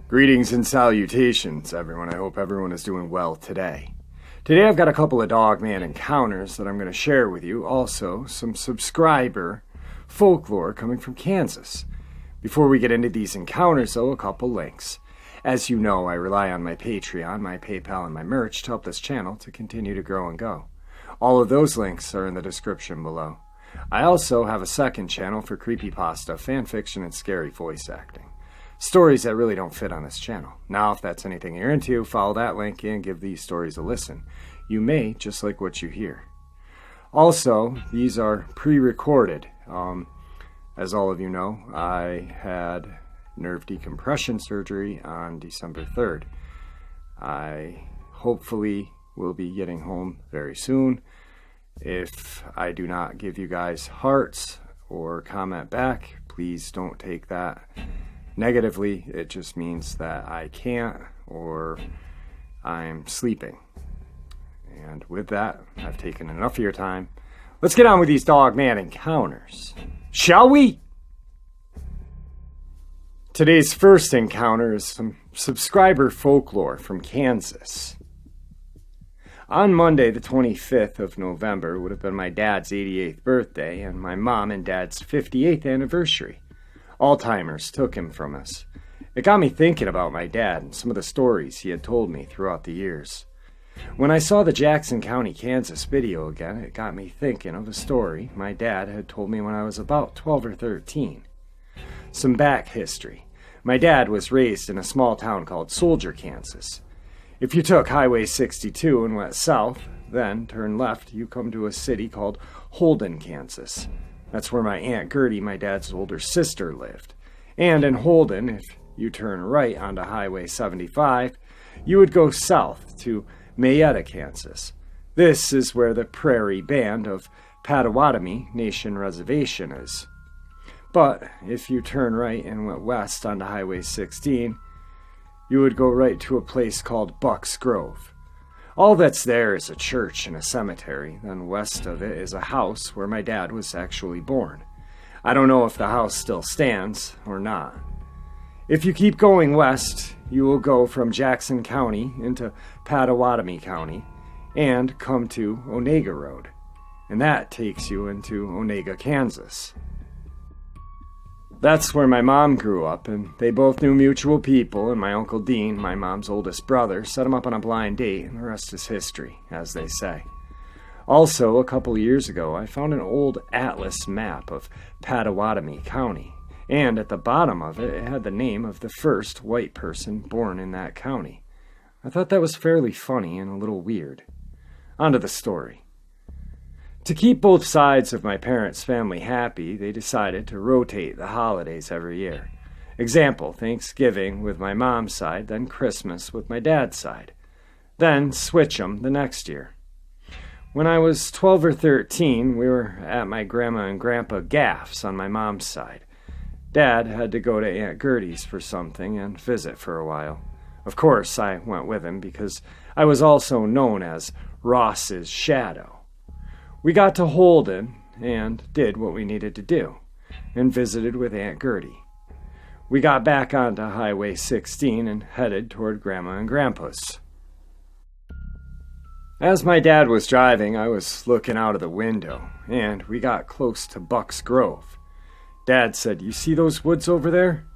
Greetings and salutations, everyone. I hope everyone is doing well today. Today I've got a couple of Dogman encounters that I'm going to share with you. Also, some subscriber folklore coming from Kansas. Before we get into these encounters, though, a couple links. As you know, I rely on my Patreon, my PayPal, and my merch to help this channel to continue to grow and go. All of those links are in the description below. I also have a second channel for creepypasta, fanfiction, and scary voice acting. Stories that really don't fit on this channel. Now, if that's anything you're into, follow that link and give these stories a listen. You may just like what you hear. Also, these are pre-recorded. As all of you know, I had nerve decompression surgery on December 3rd. I hopefully will be getting home very soon. If I do not give you guys hearts or comment back, please don't take that negatively. It just means that I can't or I'm sleeping. And with that, I've taken enough of your time. Let's get on with these Dogman encounters, shall we? Today's first encounter is some subscriber folklore from Kansas. On Monday, the 25th of November, would have been my dad's 88th birthday and my mom and dad's 58th anniversary. Alzheimer's took him from us. It got me thinking about my dad and some of the stories he had told me throughout the years. When I saw the Jackson County, Kansas video again, it got me thinking of a story my dad had told me when I was about 12 or 13. Some back history. My dad was raised in a small town called Soldier, Kansas. If you took Highway 62 and went south, then turned left, you come to a city called Holden, Kansas. That's where my Aunt Gertie, my dad's older sister, lived. And in Holden, if you turn right onto Highway 75, you would go south to Mayetta, Kansas. This is where the Prairie Band of Potawatomi Nation Reservation is. But if you turn right and went west onto Highway 16, you would go right to a place called Bucks Grove. All that's there is a church and a cemetery. Then west of it is a house where my dad was actually born. I don't know if the house still stands or not. If you keep going west, you will go from Jackson County into Potawatomi County and come to Onega Road. And that takes you into Onega, Kansas. That's where my mom grew up, and they both knew mutual people, and my Uncle Dean, my mom's oldest brother, set them up on a blind date, and the rest is history, as they say. Also, a couple years ago, I found an old atlas map of Potawatomi County, and at the bottom of it, it had the name of the first white person born in that county. I thought that was fairly funny and a little weird. On to the story. To keep both sides of my parents' family happy, they decided to rotate the holidays every year. Example, Thanksgiving with my mom's side, then Christmas with my dad's side. Then switch them the next year. When I was 12 or 13, we were at my grandma and grandpa Gaff's on my mom's side. Dad had to go to Aunt Gertie's for something and visit for a while. Of course, I went with him because I was also known as Ross's shadow. We got to Holden and did what we needed to do, and visited with Aunt Gertie. We got back onto Highway 16 and headed toward Grandma and Grandpa's. As my dad was driving, I was looking out of the window, and we got close to Bucks Grove. Dad said, "You see those woods over there?"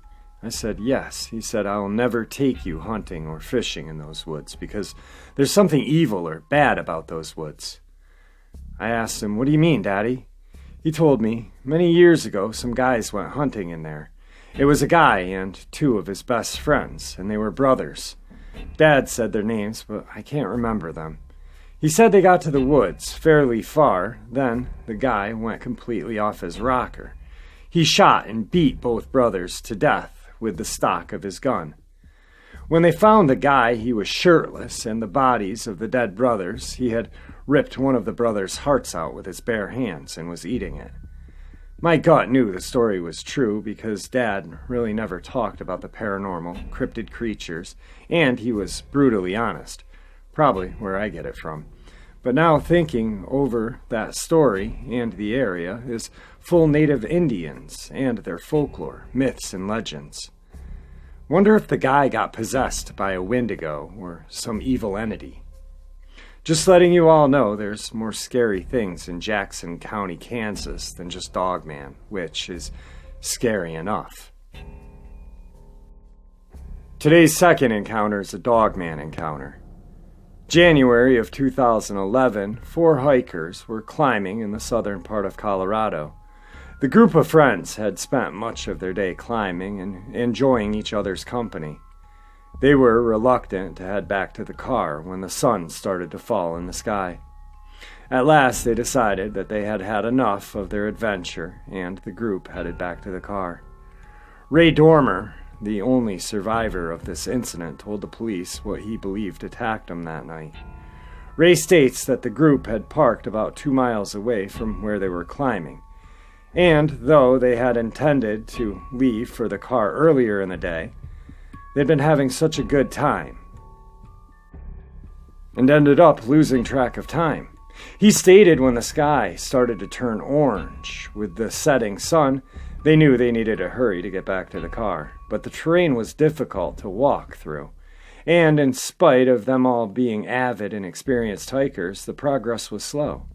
I said, "Yes." He said, "I'll never take you hunting or fishing in those woods because there's something evil or bad about those woods." I asked him, "What do you mean, Daddy?" He told me, many years ago, some guys went hunting in there. It was a guy and two of his best friends, and they were brothers. Dad said their names, but I can't remember them. He said they got to the woods fairly far, then the guy went completely off his rocker. He shot and beat both brothers to death with the stock of his gun. When they found the guy, he was shirtless, and the bodies of the dead brothers, he had ripped one of the brothers' hearts out with his bare hands and was eating it. My gut knew the story was true because Dad really never talked about the paranormal, cryptid creatures, and he was brutally honest. Probably where I get it from. But now thinking over that story and the area is full native Indians and their folklore, myths, and legends. Wonder if the guy got possessed by a Wendigo or some evil entity. Just letting you all know there's more scary things in Jackson County, Kansas than just Dogman, which is scary enough. Today's second encounter is a Dogman encounter. January of 2011, 4 hikers were climbing in the southern part of Colorado. The group of friends had spent much of their day climbing and enjoying each other's company. They were reluctant to head back to the car when the sun started to fall in the sky. At last they decided that they had had enough of their adventure, and the group headed back to the car. Ray Dormer, the only survivor of this incident, told the police what he believed attacked him that night. Ray states that the group had parked about 2 miles away from where they were climbing, and though they had intended to leave for the car earlier in the day, they'd been having such a good time and ended up losing track of time. He stated when the sky started to turn orange with the setting sun, they knew they needed to hurry to get back to the car, but the terrain was difficult to walk through, and in spite of them all being avid and experienced hikers, the progress was slow.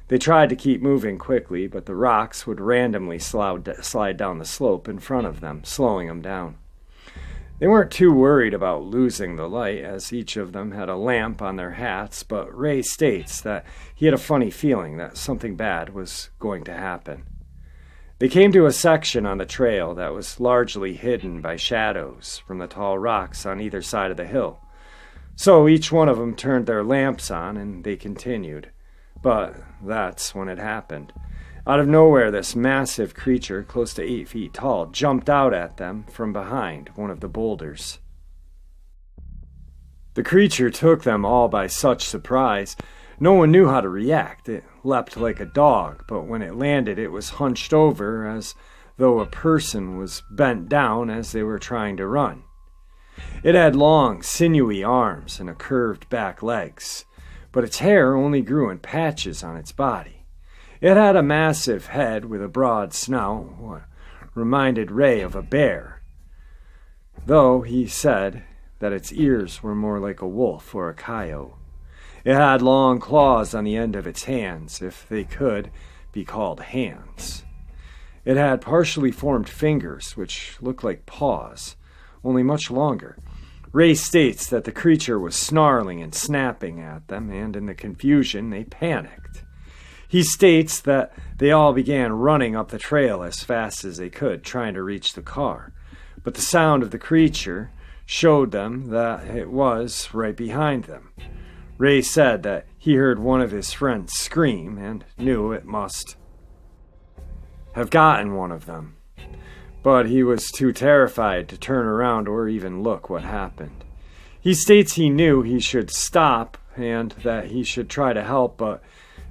They tried to keep moving quickly, but the rocks would randomly slide down the slope in front of them, slowing them down. They weren't too worried about losing the light, as each of them had a lamp on their hats, but Ray states that he had a funny feeling that something bad was going to happen. They came to a section on the trail that was largely hidden by shadows from the tall rocks on either side of the hill. So each one of them turned their lamps on and they continued. But that's when it happened. Out of nowhere, this massive creature, close to 8 feet tall, jumped out at them from behind one of the boulders. The creature took them all by such surprise. No one knew how to react. It leapt like a dog, but when it landed, it was hunched over as though a person was bent down as they were trying to run. It had long, sinewy arms and a curved back legs, but its hair only grew in patches on its body. It had a massive head with a broad snout, what reminded Ray of a bear, though he said that its ears were more like a wolf or a coyote. It had long claws on the end of its hands, if they could be called hands. It had partially formed fingers, which looked like paws, only much longer. Ray states that the creature was snarling and snapping at them, and in the confusion they panicked. He states that they all began running up the trail as fast as they could, trying to reach the car. But the sound of the creature showed them that it was right behind them. Ray said that he heard one of his friends scream and knew it must have gotten one of them. But he was too terrified to turn around or even look what happened. He states he knew he should stop and that he should try to help, but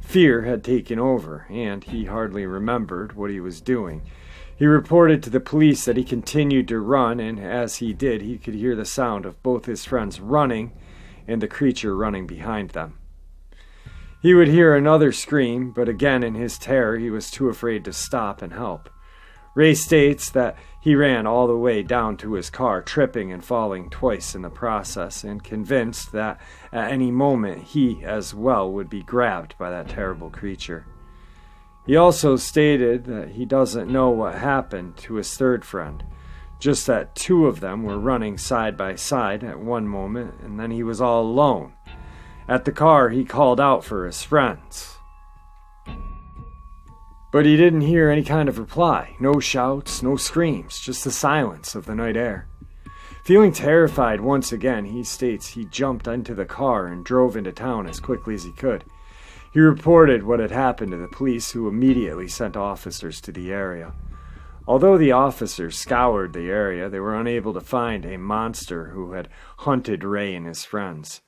fear had taken over, and he hardly remembered what he was doing. He reported to the police that he continued to run, and as he did, he could hear the sound of both his friends running and the creature running behind them. He would hear another scream, but again in his terror he was too afraid to stop and help. Ray states that he ran all the way down to his car, tripping and falling twice in the process, and convinced that at any moment he as well would be grabbed by that terrible creature. He also stated that he doesn't know what happened to his third friend, just that 2 of them were running side by side at one moment, and then he was all alone. At the car, he called out for his friends, but he didn't hear any kind of reply. No shouts, no screams, just the silence of the night air. Feeling terrified once again, he states he jumped into the car and drove into town as quickly as he could. He reported what had happened to the police, who immediately sent officers to the area. Although the officers scoured the area, they were unable to find a monster who had hunted Ray and his friends.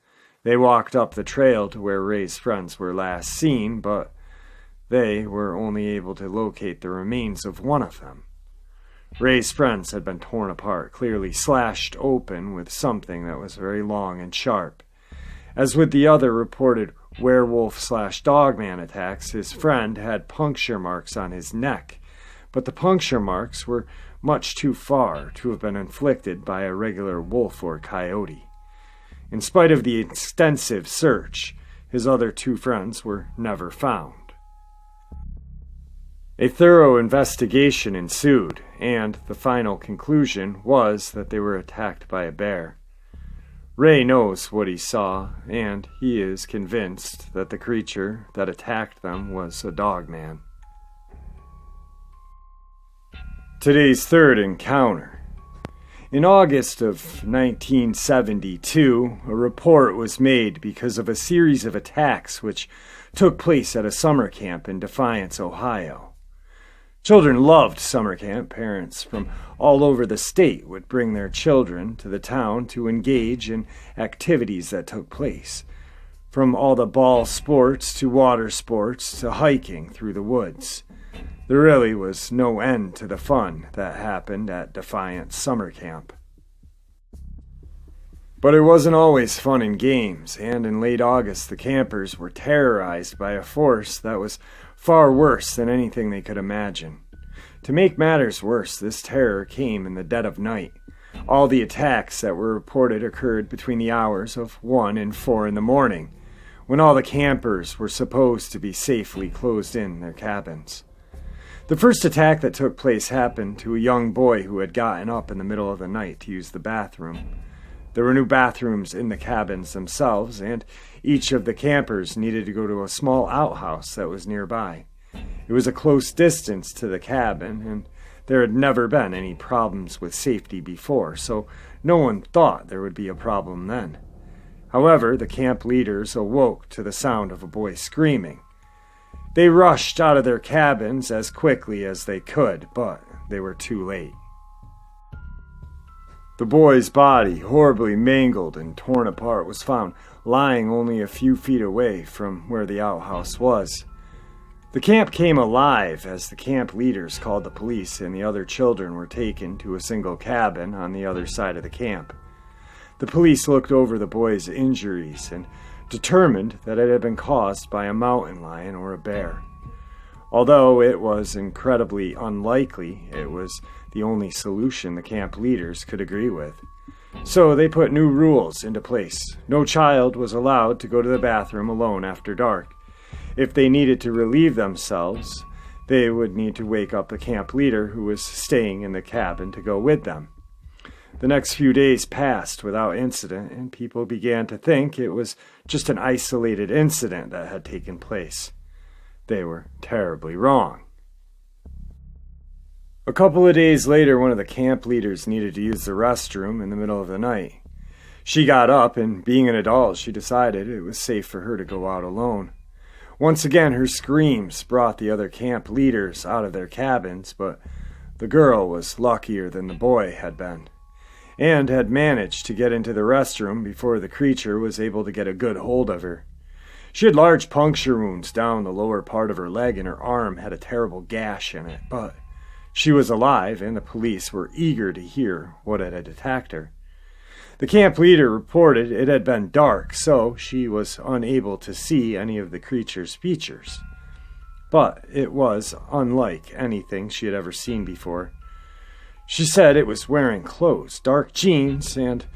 They walked up the trail to where Ray's friends were last seen, but they were only able to locate the remains of one of them. Ray's friends had been torn apart, clearly slashed open with something that was very long and sharp. As with the other reported werewolf/dogman attacks, his friend had puncture marks on his neck, but the puncture marks were much too far to have been inflicted by a regular wolf or coyote. In spite of the extensive search, his other two friends were never found. A thorough investigation ensued, and the final conclusion was that they were attacked by a bear. Ray knows what he saw, and he is convinced that the creature that attacked them was a dogman. Today's third encounter. In August of 1972, a report was made because of a series of attacks which took place at a summer camp in Defiance, Ohio. Children loved summer camp. Parents from all over the state would bring their children to the town to engage in activities that took place, from all the ball sports to water sports to hiking through the woods. There really was no end to the fun that happened at Defiance Summer Camp. But it wasn't always fun and games, and in late August the campers were terrorized by a force that was far worse than anything they could imagine. To make matters worse, this terror came in the dead of night. All the attacks that were reported occurred between the hours of 1 and 4 in the morning, when all the campers were supposed to be safely closed in their cabins. The first attack that took place happened to a young boy who had gotten up in the middle of the night to use the bathroom. There were no bathrooms in the cabins themselves, and each of the campers needed to go to a small outhouse that was nearby. It was a close distance to the cabin, and there had never been any problems with safety before, so no one thought there would be a problem then. However, the camp leaders awoke to the sound of a boy screaming. They rushed out of their cabins as quickly as they could, but they were too late. The boy's body, horribly mangled and torn apart, was found lying only a few feet away from where the outhouse was. The camp came alive as the camp leaders called the police, and the other children were taken to a single cabin on the other side of the camp. The police looked over the boy's injuries and determined that it had been caused by a mountain lion or a bear. Although it was incredibly unlikely, it was the only solution the camp leaders could agree with. So they put new rules into place. No child was allowed to go to the bathroom alone after dark. If they needed to relieve themselves, they would need to wake up the camp leader who was staying in the cabin to go with them. The next few days passed without incident, and people began to think it was just an isolated incident that had taken place. They were terribly wrong. A couple of days later, one of the camp leaders needed to use the restroom in the middle of the night. She got up, and being an adult, she decided it was safe for her to go out alone. Once again, her screams brought the other camp leaders out of their cabins, but the girl was luckier than the boy had been, and had managed to get into the restroom before the creature was able to get a good hold of her. She had large puncture wounds down the lower part of her leg, and her arm had a terrible gash in it, but she was alive, and the police were eager to hear what had attacked her. The camp leader reported it had been dark, so she was unable to see any of the creature's features. But it was unlike anything she had ever seen before. She said it was wearing clothes, dark jeans, and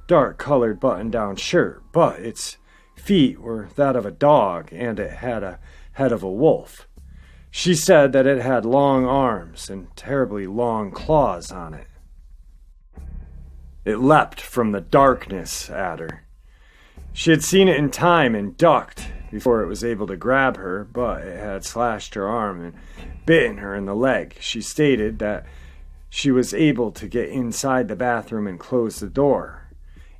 dark-colored button-down shirt, but its feet were that of a dog, and it had a head of a wolf. She said that it had long arms and terribly long claws on it. It leapt from the darkness at her. She had seen it in time and ducked before it was able to grab her, but it had slashed her arm and bitten her in the leg. She stated that she was able to get inside the bathroom and close the door,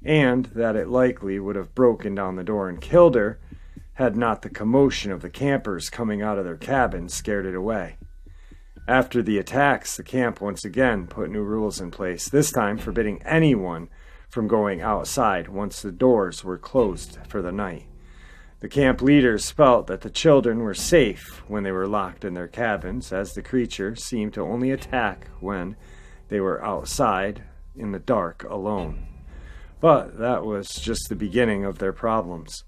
and that it likely would have broken down the door and killed her had not the commotion of the campers coming out of their cabins scared it away. After the attacks, the camp once again put new rules in place, this time forbidding anyone from going outside once the doors were closed for the night. The camp leaders felt that the children were safe when they were locked in their cabins, as the creature seemed to only attack when they were outside in the dark alone. But that was just the beginning of their problems.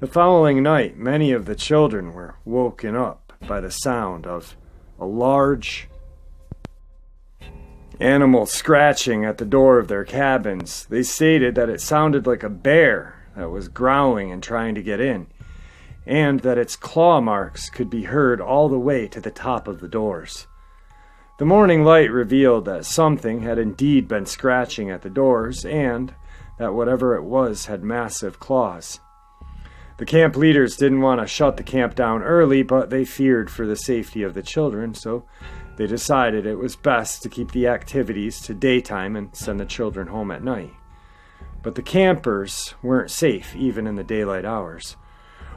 The following night, many of the children were woken up by the sound of a large animal scratching at the door of their cabins. They stated that it sounded like a bear that was growling and trying to get in, and that its claw marks could be heard all the way to the top of the doors. The morning light revealed that something had indeed been scratching at the doors, and that whatever it was had massive claws. The camp leaders didn't want to shut the camp down early, but they feared for the safety of the children, so they decided it was best to keep the activities to daytime and send the children home at night. But the campers weren't safe even in the daylight hours.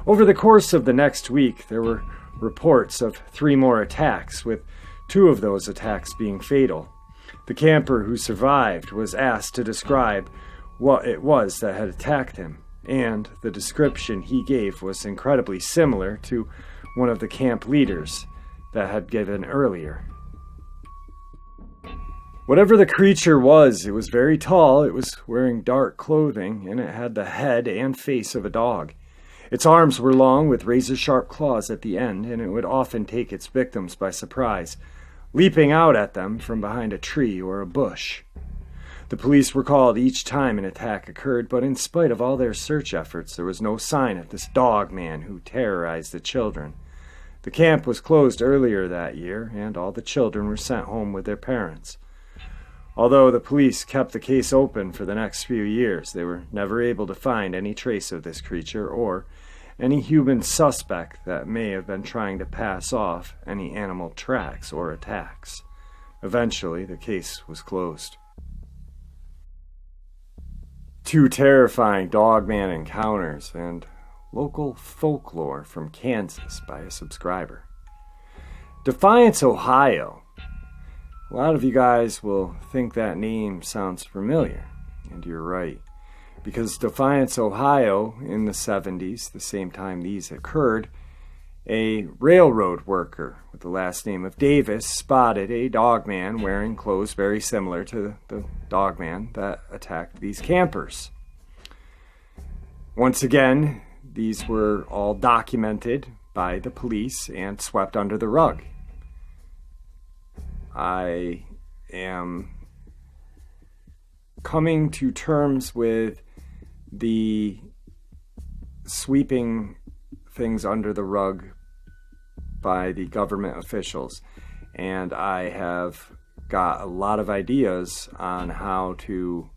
Over the course of the next week, there were reports of 3 more attacks, with 2 of those attacks being fatal. The camper who survived was asked to describe what it was that had attacked him, and the description he gave was incredibly similar to one of the camp leaders that had given earlier. Whatever the creature was, it was very tall, it was wearing dark clothing, and it had the head and face of a dog. Its arms were long with razor-sharp claws at the end, and it would often take its victims by surprise, leaping out at them from behind a tree or a bush. The police were called each time an attack occurred, but in spite of all their search efforts, there was no sign of this Dogman who terrorized the children. The camp was closed earlier that year, and all the children were sent home with their parents. Although the police kept the case open for the next few years, they were never able to find any trace of this creature or any human suspect that may have been trying to pass off any animal tracks or attacks. Eventually, the case was closed. 2 terrifying Dogman encounters and local folklore from Kansas by a subscriber. Defiance, Ohio. A lot of you guys will think that name sounds familiar, and you're right. Because Defiance, Ohio, in the 70s, the same time these occurred, a railroad worker with the last name of Davis spotted a Dogman wearing clothes very similar to the Dogman that attacked these campers. Once again, these were all documented by the police and swept under the rug. I am coming to terms with the sweeping things under the rug by the government officials, and I have got a lot of ideas on how to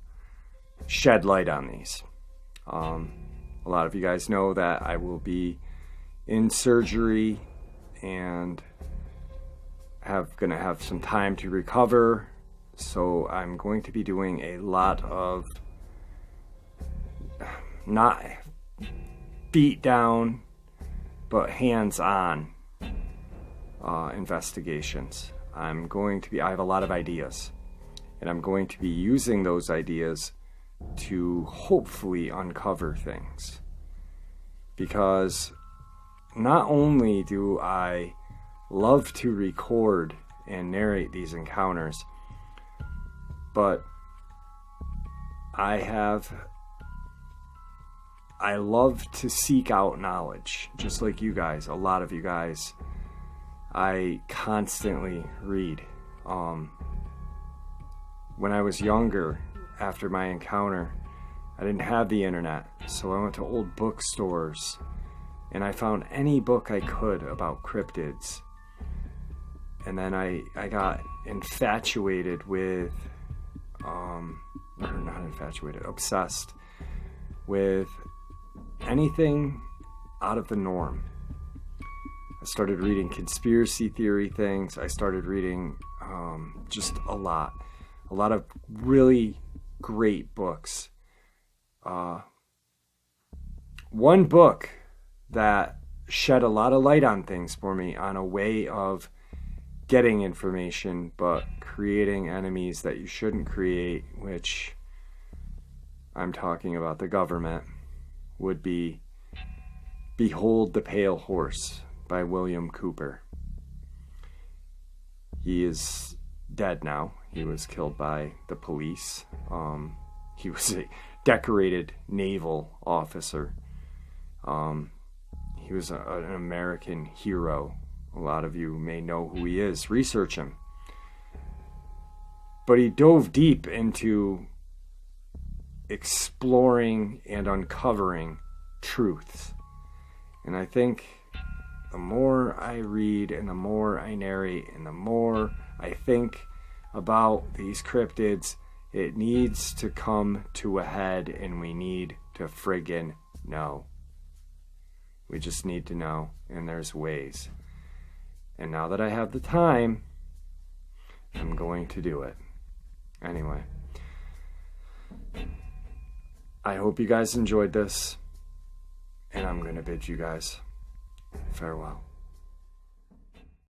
shed light on these. A lot of you guys know that I will be in surgery and gonna have some time to recover, so I'm going to be doing a lot of not beat down but hands-on investigations. I have a lot of ideas, and I'm going to be using those ideas to hopefully uncover things, because not only do I love to record and narrate these encounters, but I love to seek out knowledge, just like you guys, a lot of you guys. I constantly read. When I was younger, after my encounter, I didn't have the internet, so I went to old bookstores and I found any book I could about cryptids. And then I got infatuated with, obsessed with anything out of the norm. I started reading conspiracy theory things. I started reading just a lot of really great books. One book that shed a lot of light on things for me, on a way of getting information but creating enemies that you shouldn't create, which I'm talking about the government, would be Behold the Pale Horse by William Cooper. He is dead now. He was killed by the police. He was a decorated naval officer. He was an American hero. A lot of you may know who he is. Research him. But he dove deep into exploring and uncovering truths. And I think the more I read and the more I narrate and the more I think about these cryptids, it needs to come to a head, and we need to friggin' know. We just need to know, and there's ways. And now that I have the time, I'm going to do it. Anyway, I hope you guys enjoyed this, and I'm going to bid you guys farewell.